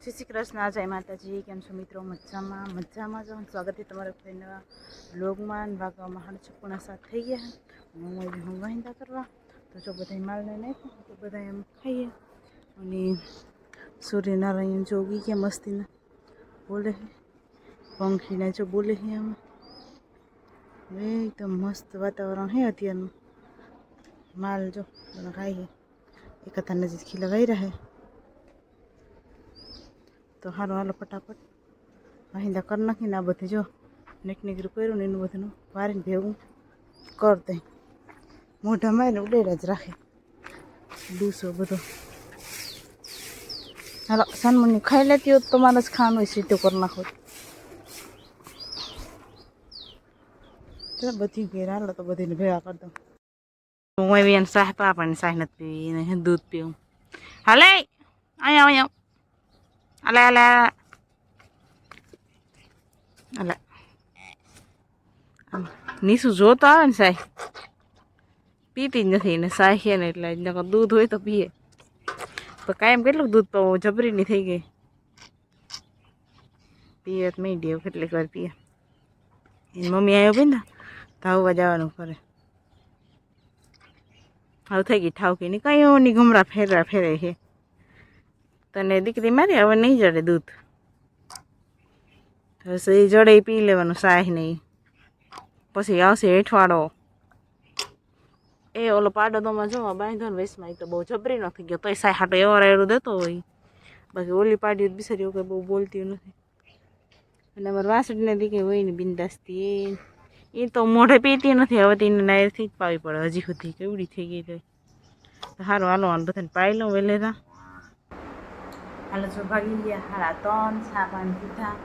જય શ્રી કૃષ્ણ, જય માતાજી. કેમ છો મિત્રો? મજામાં મજામાં છો? સ્વાગત છે તમારા ફરી નવા વ્લોગમાં. વાગવામાં 6:56 થઈ ગયા અને હું વાહિંદા કરવા તો જો બધા માલને નાખ્યું તો બધા એમ ખાઈએ અને સૂર્યનારાયણ જોગી કે મસ્તીના બોલે છે, પંખીને જો બોલે છે. આમાં એકદમ મસ્ત વાતાવરણ છે અત્યારનું. માલ જો બધા ખાઈએ, એક હતા નજીક ખીલા ગઈ રહે તો સારું હાલો ફટાફટ વાહિંદા કરી નાખીને આ બધી જો નીકળું કર્યું ને એનું બધું વારીને ભેગું કર દઈ. મોઢા મારીને ઉડેડા જ રાખે ડૂસો બધો. હાલો સાનમુની ખાઈ લેતી હોત તો મારે જ ખાવાનું હોય, સીધું કરી નાખો તો બધી ઘેર. હાલો તો બધીને ભેગા કરી દઉં. હું એવી એને સાહ પા પણ સાહ નથી પીવી, એને દૂધ પીવું. હાલે અહીંયા અહીંયા અલે અલે અલે નીસું જોતો આવે ને સાહેબ પીતી જ નથી. એને સાહ છે ને એટલે દૂધ હોય તો પીએ, તો કાયમ કેટલું દૂધ તો જબરીની થઈ ગઈ. પીએ તો મેં દેવ કેટલીક વાર પીએ. એની મમ્મી આવ્યો ભાઈ ને ધાવવા જવાનું કરે. હવે થઈ ગઈ ઠાવકી ની કયો ની ગમરા ફેરે છે. તને દીકરી મારી હવે નહીં જડે દૂધ, એ જડે પી લેવાનું સાહ નહીં. પછી આવશે હેઠવાડો. એ ઓલો પાડો તોમાં જોવા બાંધો ને વેસમાં તો બહુ જબરી ન થઈ ગયો તો સાહ હાટો એવો રેડું દેતો હોય. બાકી ઓલી પાડી બિસારી કંઈ બહુ બોલતી નથી. અને અમારે વાસળીને દીકરી હોય ને બિંદાસતી એ તો મોઢે પીતી નથી. હવે તેને નાયરથી જ પાવી પડે. હજી સુધી કેવડી થઈ ગઈ તો સારું હાલો આને બધાને પાઈ લઉં વેલેરા. હાલો જો ભાગી ગયા 3:30 ચા પાણી પીધા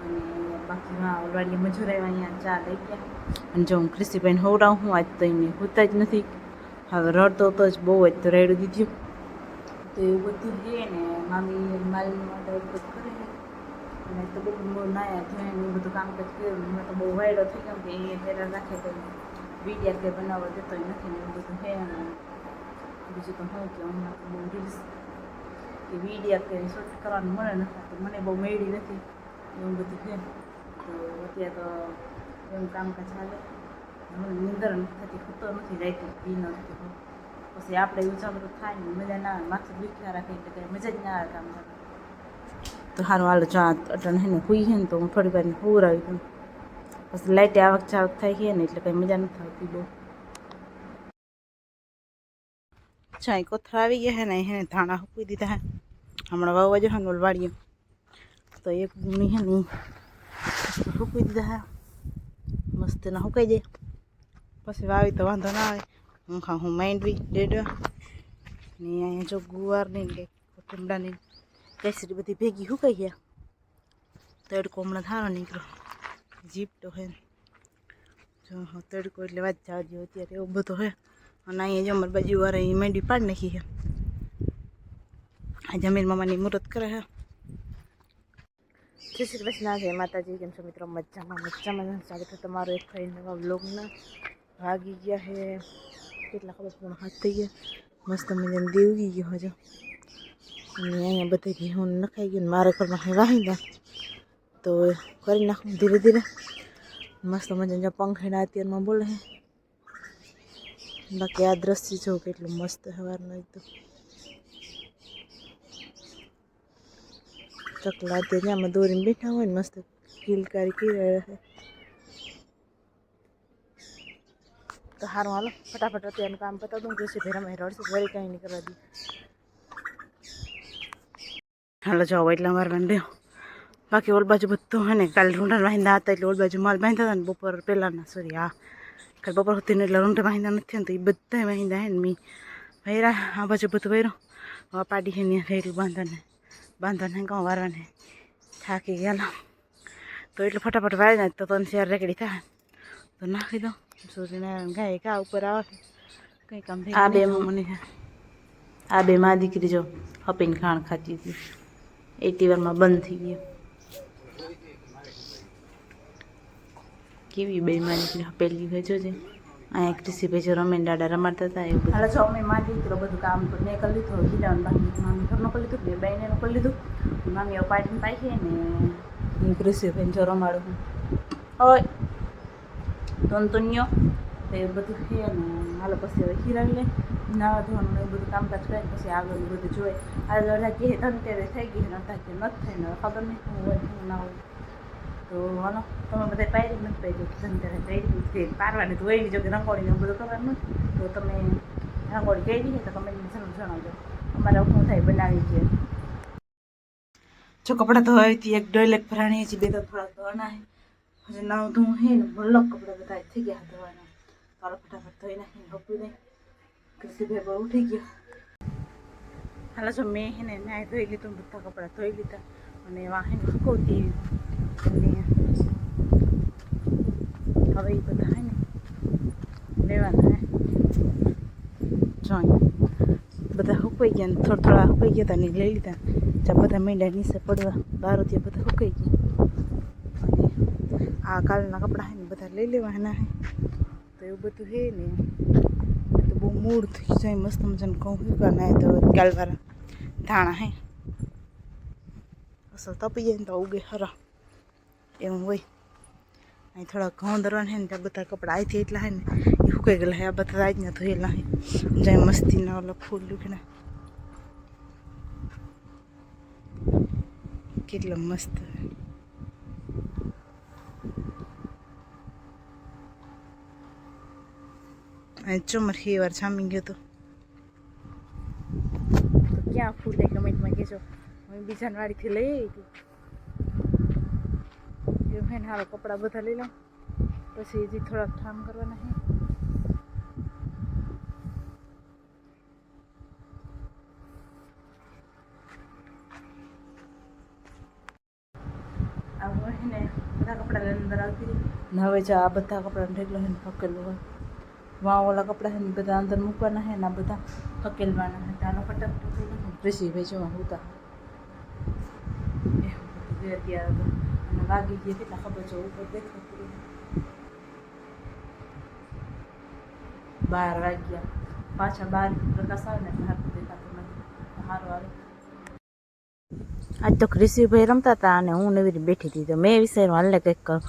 અને બાકીમાં ઓલવાડી મજૂર આવ્યા અહીંયા ચા લઈ ગયા. અને જો હું ક્રિસ્તીભાઈને હોવડાવું હું આજ તો એને હોતા જ નથી. હવે રડતો તો જ બહુ જ તો રેડું દીધું તો એવું બધું છે ને. મામી માલની માટે બધું કરે છે અને તો બહુ નાયા ધોયા એવું બધું કામકાજ કર્યું. એમાં તો બહુ વાયડો થઈ ગયો કે એ પહેલાં રાખે તો વિડીયા કંઈ બનાવવા દેતો નથી ને એવું બધું છે. અને બીજું તો હું કે હમણાં તો બહુ રીલ્સ કે વિડીયા કે શૂટ કરવાનું મળે નથી તો મને બહુ મેળી નથી એવું બધું છે. તો અત્યારે તો એવું કામકાજ ચાલે. મને નીંદર નથી થતી, ખૂતો નથી રાઈતી પી નથી. પછી આપણે ઉજાગરો થાય ને મજા ના આવે, માથું દુખ્યા રાખે એટલે કંઈ મજા જ ના આવે કામ કરતા. તો સારું હાલો ચા અટણ છે ને હુઈ છે ને તો હું થોડી વાર હુવરાવી દઉં. પછી લાઇટે આવક જાવક થાય છે ને એટલે કંઈ મજા નથી આવતી બહુ. ચાય કોથળા આવી ગયા છે ને એને ધાણા હૂકવી દીધા હે. હમણાં વાવવા જો ને વાળીએ તો એક ગુણી છે ને હૂકવી દીધા હે. મસ્ત ના હુકાઈ જાય પછી વાવી તો વાંધો ના આવે. હું માંડવી ડેડવા ને અહીંયા જો ગુવારની ને કુંડાની કેસરી બધી ભેગી હુકાઈ ગયા. તડકો હમણાં સારો નીકળ્યો, જીપટો હે જો તડકો એટલે વાત જવા દો અત્યારે એવું બધું હે. અને અહીંયા જો અમારી બાજુ વાળા એ માંડવી પાડી નાખી છે. આ જમીન મામાની મુહૂર્ત કરે છે. જય શ્રી કૃષ્ણ, જય માતાજી. કેમ છો મિત્રો? મજામાં મજામાં. સ્વાગત છે તમારું એક ફરી નવા વ્લોગના. વાગી ગયા છે કેટલા ખબર પણ હાથ થઈ ગયા. મસ્ત મજાને દેવ ઉગી ગયો હજો. અને અહીંયા બધે ઘઉં નખાઈ ગયું. મારે ઘરમાં વાહિંદા તો કરી નાખું ધીરે ધીરે. મસ્ત મજાને પંખીડા અત્યારમાં બોલે છે. બાકી આ દ્રશ્ય જો કેટલું મસ્ત સવારનું એકદમ. ચકલા અત્યારે જ્યાં દોરીને બેઠા હોય ને મસ્ત કિલકારી કરી રહ્યા છે. તો સારું હાલો ફટાફટ અત્યારનું કામ પતાવી દઉં. જોશે ભેરામાં રડશે વળી કાંઈ નહીં કરવા દે. હાલો જાઓ એટલા મારવાનું દે. બાકી ઓલ બાજુ બધું હે ને કાલે રૂંઢા વાહિંદા હતા એટલે ઓલ બાજુ માલ બાંધ્યા હતા ને બપોર પહેલાંના. સોરી હા કાલે બપોર સુધીને એટલે રૂંઢા વાહિંદા નથી ને તો એ બધા વાહિંદા હે ને મેં ભૈરા આ બાજુ બધું ભર્યું. હવે પાડી છે ને રેડું બાંધવાને કાં વારવાને થાકી ગયા તો એટલે ફટાફટ વાળી નાખ તો 3-4 રેકડી થાય તો નાખી દઉં. સૂર્યનારાયણ ગાય ઘા ઉપર આવે કંઈ કામ થઈ આ બે મને આ બે માં દીકરી જો હપીને ખાણ ખાતી હતી. 80 વારમાં બંધ થઈ ગયું. કેવી બે માં દીકરી હપેલી હોય જોજે. અહીંયા ક્રિશીભાઈ જો રમીને દાડા રમાડતા હતા એવું હાલ જો અમે માં દીકરો બધું કામ તો મેં કરી લીધું હિલાવાનું બાકી મામી ઘરનું કરી લીધું બે બહેનેનું કરી લીધું મામી પાડીને પાઈ છે ને હું ક્રિશીભાઈને જો રમાડું હોય તોન્યો તો એ બધું છે ને હાલો પછી હવે ખીરાવી લે નાવા ધોવાનું એ બધું કામકાજ કરે પછી આગળ બધું જોઈએ આજે અડધા કે ધનતેરસ થઈ ગઈ ને અડધા કે નથી થઈને ખબર નહીં શું હોય શું ના હોય તો હાલો તમે બધા પાયરી નથી પાઈ ધનતેરસ પાયરી પારવાની તો હોય નહીં જો કે રંગોળીને એવું બધું કરવાનું તો તમે રંગોળી કહી દીધી તો તમે જણાવજો અમારે શું થાય બનાવી છે જો કપડાં તો હવે એક ડોલેક ભરાણી છે બે તો થોડા ધોવાના હજી નાવ ધોવું હે ને ભલો કપડાં બધા થઈ ગયા ધોવાના ચાલો ફટાફટ ધોઈ નાખીને હપી દઈ ક્રિશીભાઈ બહુ ઉઠી ગયો હાલો જો મેં હે ને નાહી ધોઈ લીધું બધા કપડાં ધોઈ લીધા અને વાહન સુકવતી અને હવે એ બધા હે ને લેવાના હે જોઈ બધા સુકાઈ ગયા ને થોડા સુકાઈ ગયા હતા ને લઈ લીધા જ્યાં બધા મીંડા નીચે પડવા બારો ત્યાં બધા સુકાઈ ગયા અને આ કાલના કપડાં હે ને બધા લઈ લેવાના હે તો એવું બધું હે ને તો બહુ મૂળ થઈ જાય મસ્ત મજાનું ઘઉં ઉગાના તો કાલવાળા ધાણા હે અસલ તપી જાય ને તો ઉગે હરા એવું હોય અહીં થોડા ઘઉં દરવાના હે ને ત્યાં બધા કપડાં અહીંથી એટલા હે ને એ સુકાઈ ગયેલા હે આ બધા આજના ધોયેલા હે જાય મસ્તીના ઓલા ફૂલ લૂકના કેટલા મસ્ત ચોમર વાર જામી ગયો તો ક્યાં ફૂલ લઈ કમેન્ટમાં કહેજો હું બીજાની વાડીથી લઈ આવી હતી એવું હે ને હાલો કપડાં બધા લઈ લઉં પછી હજી થોડાક ઠામ કરવાના હે આવું હે ને બધા કપડાં લઈને અંદર આવતી ને હવે જો આ બધા કપડાં ઢેકલો હે ને પકેલું હોય વાં ઓલા કપડાં છે ને બધા અંદર મૂકવાના છે ને આ બધા હકેલવાના છે આનો ફટાફટ ક્રિશીભાઈ જોવા હોતા અત્યારે અને વાગી ગયા કેટલા ખબર છે ઉપર દેખાતું 12 વાગ્યા પાછા 12 પ્રકાશ આવે ને હાથું દેખાતું નથી સારું આવે આજ તો ક્રિશીભાઈ રમતા હતા અને હું નવી બેઠી હતી તો મેં વિચાર્યું હાલને કંઈક કરું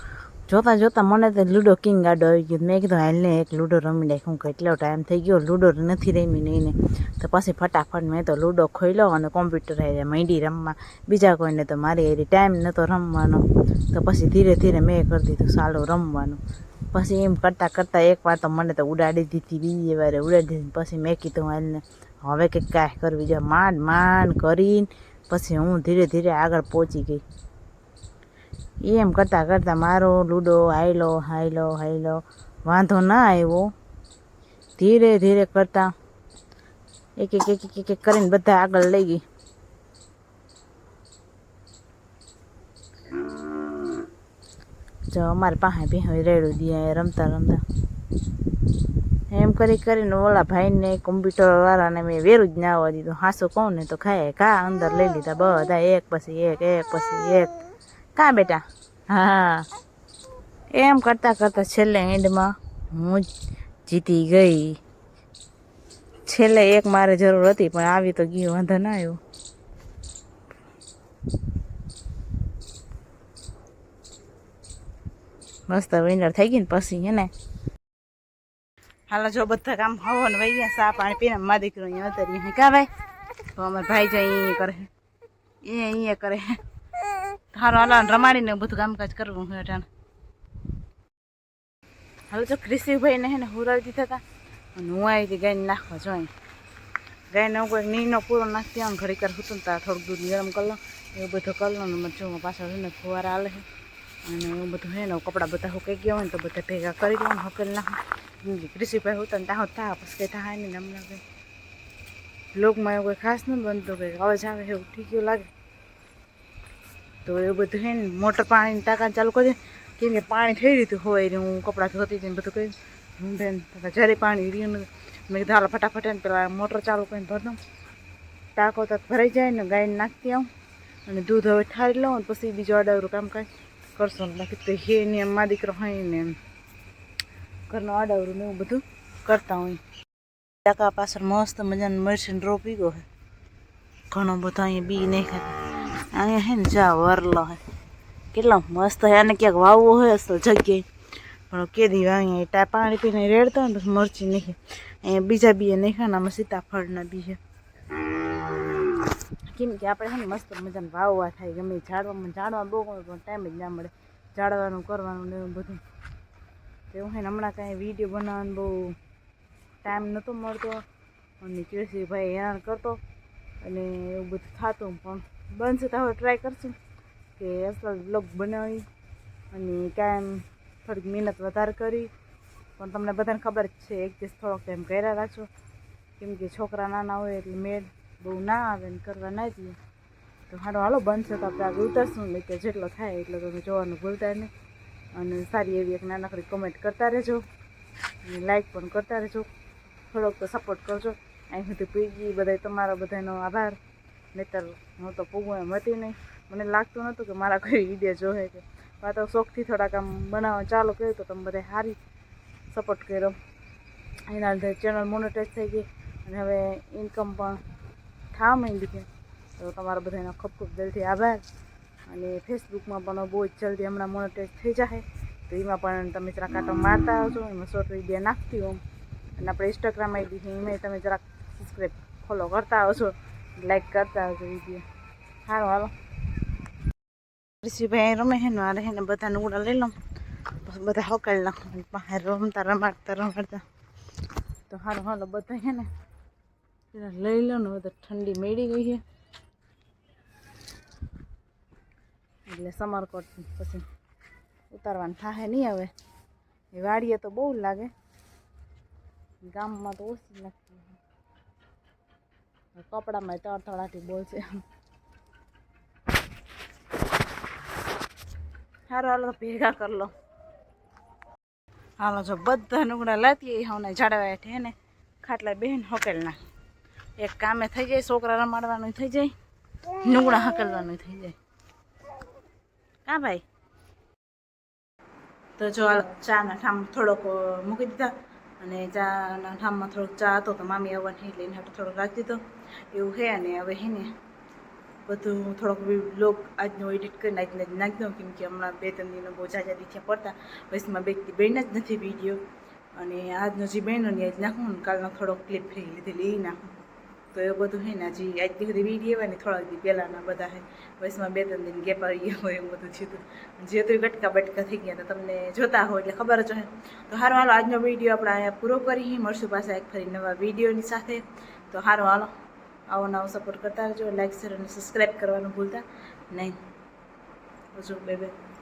જોતા જોતા મને તો લૂડો કિંગ ગાડો આવી ગયો મેં કીધું હાલને એક લૂડો રમી નાખું કેટલો ટાઈમ થઈ ગયો લૂડો નથી રમી નહીં તો પછી ફટાફટ મેં તો લૂડો ખોલ્યો અને કોમ્પ્યુટર આવી માંડી રમવા બીજા કોઈને તો મારી એરી ટાઈમ નહોતો રમવાનો તો પછી ધીરે ધીરે મેં કરી દીધું સારું રમવાનું પછી એમ કરતાં કરતાં એક વાર તો મને તો ઉડાડી દીધી બીજી વારે ઉડાડી દીધી પછી મેં કીધું હાલને હવે કંઈક કાંઈ કરવી જોઈએ માંડ માંડ કરીને પછી હું ધીરે ધીરે આગળ પહોંચી ગઈ એમ કરતાં કરતાં મારો લૂડો હાયલો હાયલો હાયલો વાંધો ના આવ્યો ધીરે ધીરે કરતાં એક એક એક એક એક કરીને બધા આગળ લઈ ગઈ જો અમારે પાસે બી હવે રેડું દે રમતા રમતા એમ કરી કરીને ઓલા ભાઈને કોમ્પ્યુટરવાળાને મેં વેરું જ ના આવવા દીધું હાસું કહું ને તો ખાય કા અંદર લઈ લીધા બધા એક પછી એક પછી એક કાં બેટા હા એમ કરતાં કરતાં છેલ્લે એન્ડમાં હું જ જીતી ગઈ છેલ્લે એક મારે જરૂર હતી પણ આવી તો ગયું વાંધો ના આવ્યો મસ્ત વિનર થઈ ગઈ ને પછી હે ને હાલો જો બધા કામ હવન વહી ગયા ચા પાણી પીને મા દીકરો અહીંયા ઉતરી કા ભાઈ તો અમે ભાઈ જાય અહીંયા કરે એ અહીંયા કરે હારો હાલો રમાડીને બધું કામકાજ કરવું હોય અટાણે હવે તો ક્રિશીભાઈને હે ને હુરાવી દીધા હતા અને હું આવી હતી ગાયને નાખવા જોઈ ગાયને હું કોઈક નીનો પૂરો નાખતી આમ ઘડી કર હતું ત્યાં થોડુંક દૂધ ગરમ કરી લો એવું બધું કરી લો ને મને જો પાછળ છે ને ફુવારા હાલે છે અને એવું બધું હે ને કપડાં બધા હુકાઈ ગયા હોય ને તો બધા ભેગા કરી લો ને હકેલ નાખું ક્રિશીભાઈ હોતા ને ત્યાં થા પછી કંઈ થાય નહીં હમણાં કંઈ લોકમાં એવું કંઈ ખાસ નથી બનતું કંઈક અવાજ આવે એવું ઠીક લાગે તો એવું બધું હે ને મોટર પાણીની ટાંકા ચાલુ કરી કેમ કે પાણી થઈ રહ્યું હોય ને હું કપડાં ધોતી હતી ને બધું કહ્યું હું બેન જ્યારે પાણી રહ્યું મેં કીધું હાલો ફટાફટ ને પેલા મોટર ચાલુ કરીને ભર દઉં ટાંકો તો ભરાઈ જાય ને ગાયને નાખતી આવું અને દૂધ હવે ઠારી લઉં પછી બીજું અડાવરું કામ કાંઈ કરશો ને બાકી તો હે ને એમ મા દીકરો હોય ને ઘરનું આડાવડું ને એવું બધું કરતા હોય. ટાકા પાછળ મસ્ત મજાનું મરચીનો રોપ ગયો હે, ઘણો બધો અહીંયા બી નહીં ખાતા. અહીંયા હે ને જા વરલો હે, કેટલા મસ્ત હે. આને ક્યાંક વાવવો હોય અસલ જગ્યાએ, પણ કેદી અહીંયા ટા પાણી પીને રેડતા હોય ને પછી મરચી નહીં. અહીંયા બીજા બી નહીં ખાને, આમાં સીતાફળના બી છે. કેમ કે આપણે છે ને મસ્ત મજાને વાવવા થાય, ગમે ઝાડવા બહુ ગમે પણ ટાઈમ જ ના મળે ઝાડવાનું કરવાનું ને એવું બધું. એવું છે ને હમણાં કાંઈ વિડીયો બનાવવાનો બહુ ટાઈમ નહોતો મળતો, અને કેસી ભાઈ હેરાન કરતો અને એવું બધું થતું. પણ બનશે તો હવે ટ્રાય કરશું કે અસલ બ્લોગ બનાવી અને કાંઈ થોડીક મહેનત વધારે કરી. પણ તમને બધાને ખબર જ છે, એક દિવસ થોડોક ટાઈમ કર્યા રાખજો, કેમ કે છોકરા નાના હોય એટલે મેળ બહુ ના આવે ને કરવા ના જઈએ. તો હાલો બનશે તો આપણે આગળ ઉતરશું, નહીં કે જેટલો થાય એટલો તમે જોવાનું ભૂલતા નહીં. અને સારી એવી એક નાનકડી કમેન્ટ કરતા રહેજો અને લાઈક પણ કરતા રહેજો, થોડોક તો સપોર્ટ કરજો. અહીં સુધી પૂગી બધા તમારો બધાનો આભાર, નહીતર હું તો પૂગું એમ હતી નહીં. મને લાગતું નહોતું કે મારા કોઈ વિડીયો જોવે કે આ તો શોખથી થોડાક આમ બનાવવા ચાલુ કર્યું તો તમે બધા સારી સપોર્ટ કર્યો. એના લીધે ચેનલ મોનેટાઈઝ થઈ ગઈ અને હવે ઇન્કમ પણ થવા માંડી છે. તો તમારા બધાનો ખૂબ ખૂબ દિલથી આભાર. અને ફેસબુકમાં પણ બહુ જ જલ્દી હમણાં મોનેટાઈઝ થઈ જશે, તો એમાં પણ તમે જરાક કાંટો મારતા આવજો, એમાં શોર્ટ વિડીયો નાખતી હોઉં. અને આપણે ઇન્સ્ટાગ્રામ આઈડી છે એમાં તમે જરાક સબસ્ક્રાઈબ ફોલો કરતા આવજો, લાઈક કરતા આવજો વિડીયો. સારું હાલો, ઋષિભાઈ રમે છે ને, મારે છે ને બધા નુગડા લઈ લઉં પછી બધા હકાળી નાખું બહાર રમાડતા. તો સારું હાલો, બધા છે ને લઈ લો ને, બધા ઠંડી મેળી ગઈ છે એટલે સમરકોટ પછી ઉતારવાનું થાય નહીં. હવે એ વાડીએ તો બહુ લાગે, ગામમાં તો ઓછી લાગતી. કપડામાં તળતળાટી બોલશે. સારું હાલો, ભેગા કરી લો. હાલો, જો બધા નુગડા લાતીએ હવે ઝાડવા હેઠે ને ખાટલા બેન હકેલ નાખ. એક કામે થઈ જાય, છોકરા રમાડવાનું થઈ જાય, નુગડા હકેલવાનું થઈ જાય. હા ભાઈ, તો જો ચાના ઠામ થોડોક મૂકી દીધા, અને ચાના ઠામમાં થોડોક ચા હતો તો મામી આવવાની એટલે એને હાટું થોડોક રાખી દીધો એવું છે. અને હવે હે ને બધું થોડોક બ્લોગ આજનો એડિટ કરીને આજને જ નાખી દઉં, કેમ કે હમણાં 2-3 દિનો બહુ જાજા દીખ્યા પડતા, વયસમાં બેન જ નથી વિડીયો. અને આજનો જે બહેનો ને આજ નાખું ને, કાલનો થોડોક ક્લિપ ફરી લીધેલી એ નાખું. તો એવું બધું છે ને, હજી આજથી બધી વિડીયો હોય ને થોડાક દી પહેલાંના બધા છે, વયસમાં 2-3 દિન ગેપ આવી ગયા હોય એવું બધું થયું હતું. જે તો ગટકા બટકા થઈ ગયા તો તમને જોતા હોય એટલે ખબર જ હોય. તો સારું હાલો, આજનો વિડીયો આપણે અહીંયા પૂરો કરી. મળશું પાછા એક ફરી નવા વિડીયોની સાથે. તો સારું હાલો, આવો નવો સપોર્ટ કરતા રહેજો, લાઈક શેર અને સબસ્ક્રાઈબ કરવાનું ભૂલતા નહીં. હજુ બે